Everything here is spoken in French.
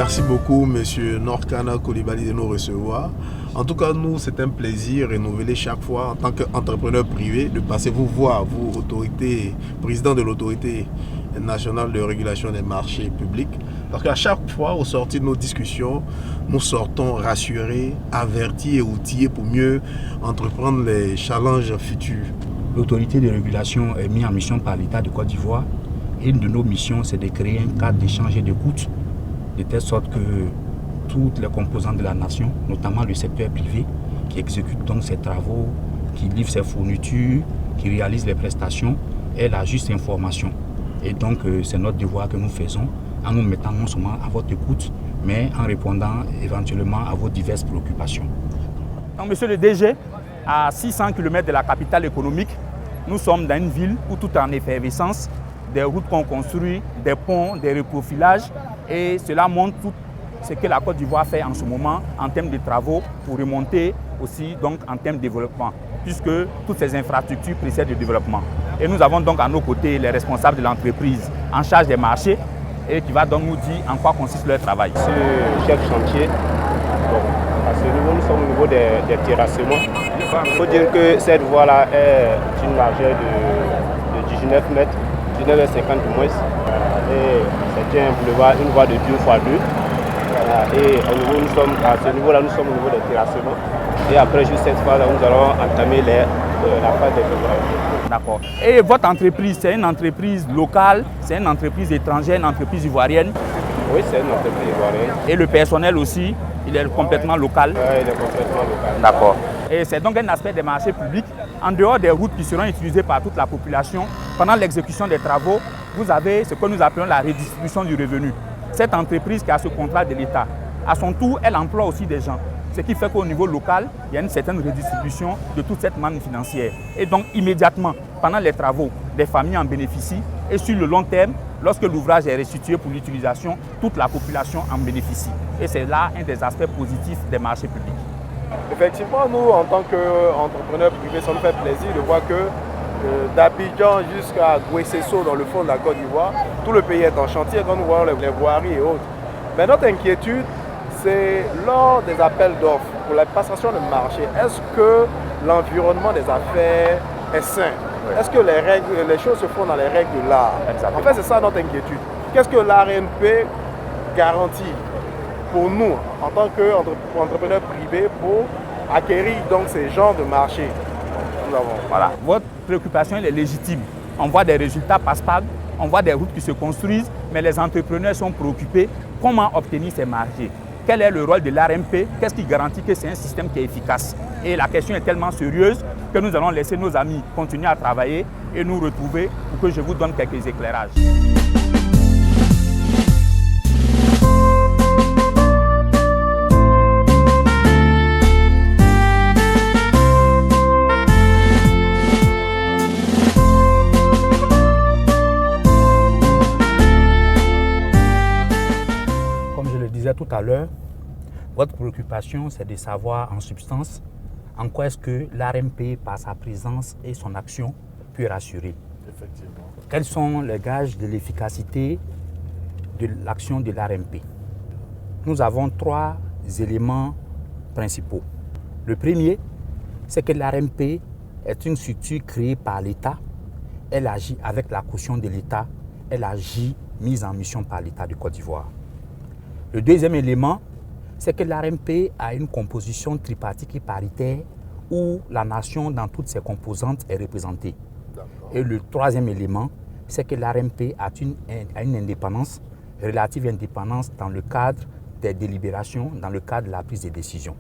Merci beaucoup, Monsieur Norkana Coulibaly, de nous recevoir. En tout cas, nous, c'est un plaisir renouvelé chaque fois en tant qu'entrepreneur privé de passer vous voir, vous, autorité, président de l'autorité nationale de régulation des marchés publics. Parce qu'à chaque fois, au sortir de nos discussions, nous sortons rassurés, avertis et outillés pour mieux entreprendre les challenges futurs. L'autorité de régulation est mise en mission par l'État de Côte d'Ivoire. Une de nos missions, c'est de créer un cadre d'échange et d'écoute, de telle sorte que toutes les composantes de la nation, notamment le secteur privé, qui exécute donc ces travaux, qui livre ses fournitures, qui réalise les prestations, aient la juste information. Et donc, c'est notre devoir que nous faisons en nous mettant non seulement à votre écoute, mais en répondant éventuellement à vos diverses préoccupations. Donc, monsieur le DG, à 600 km de la capitale économique, nous sommes dans une ville où tout est en effervescence, des routes qu'on construit, des ponts, des reprofilages, et cela montre tout ce que la Côte d'Ivoire fait en ce moment en termes de travaux pour remonter aussi donc en termes de développement, puisque toutes ces infrastructures précèdent le développement. Et nous avons donc à nos côtés les responsables de l'entreprise en charge des marchés et qui va donc nous dire en quoi consiste leur travail. C'est le chef chantier. Donc, à ce niveau, nous sommes au niveau des terrassements. Il faut dire que cette voie-là est une largeur de 19 mètres, 19,50 du moins. Et c'est un boulevard, une voie de 2x2. Et à ce niveau-là, nous sommes au niveau des terrassements. Et après, juste cette phase-là, nous allons entamer la phase des ouvrages. D'accord. Et votre entreprise, c'est une entreprise locale, c'est une entreprise étrangère, une entreprise ivoirienne? Oui, c'est une entreprise ivoirienne. Et le personnel aussi, il est complètement local? Oui, il est complètement local. D'accord. Et c'est donc un aspect des marchés publics. En dehors des routes qui seront utilisées par toute la population, pendant l'exécution des travaux, vous avez ce que nous appelons la redistribution du revenu. Cette entreprise qui a ce contrat de l'État, à son tour, elle emploie aussi des gens. Ce qui fait qu'au niveau local, il y a une certaine redistribution de toute cette manne financière. Et donc, immédiatement, pendant les travaux, les familles en bénéficient. Et sur le long terme, lorsque l'ouvrage est restitué pour l'utilisation, toute la population en bénéficie. Et c'est là un des aspects positifs des marchés publics. Effectivement, nous, en tant qu'entrepreneurs privés, ça nous fait plaisir de voir que d'Abidjan jusqu'à Guessesso, dans le fond de la Côte d'Ivoire, tout le pays est en chantier quand nous voyons les voiries et autres. Mais notre inquiétude, c'est lors des appels d'offres pour la passation de marché, est-ce que l'environnement des affaires est sain? Est-ce que les choses se font dans les règles de l'art? En fait, c'est ça notre inquiétude. Qu'est-ce que l'ARNP garantit pour nous, en tant qu'entrepreneurs privés, pour acquérir donc ces genres de marchés? Voilà. Votre préoccupation elle est légitime. On voit des résultats passables, on voit des routes qui se construisent, mais les entrepreneurs sont préoccupés. Comment obtenir ces marchés? Quel est le rôle de l'ARMP? Qu'est-ce qui garantit que c'est un système qui est efficace? Et la question est tellement sérieuse que nous allons laisser nos amis continuer à travailler et nous retrouver pour que je vous donne quelques éclairages. Tout à l'heure, votre préoccupation, c'est de savoir en substance en quoi est-ce que l'ARMP, par sa présence et son action, peut rassurer. Effectivement. Quels sont les gages de l'efficacité de l'action de l'ARMP? Nous avons trois éléments principaux. Le premier, c'est que l'ARMP est une structure créée par l'État. Elle agit avec la caution de l'État. Elle agit mise en mission par l'État de Côte d'Ivoire. Le deuxième élément, c'est que l'ARMP a une composition tripartite et paritaire où la nation, dans toutes ses composantes, est représentée. Et le troisième élément, c'est que l'ARMP a une indépendance, relative indépendance dans le cadre des délibérations, dans le cadre de la prise de décision.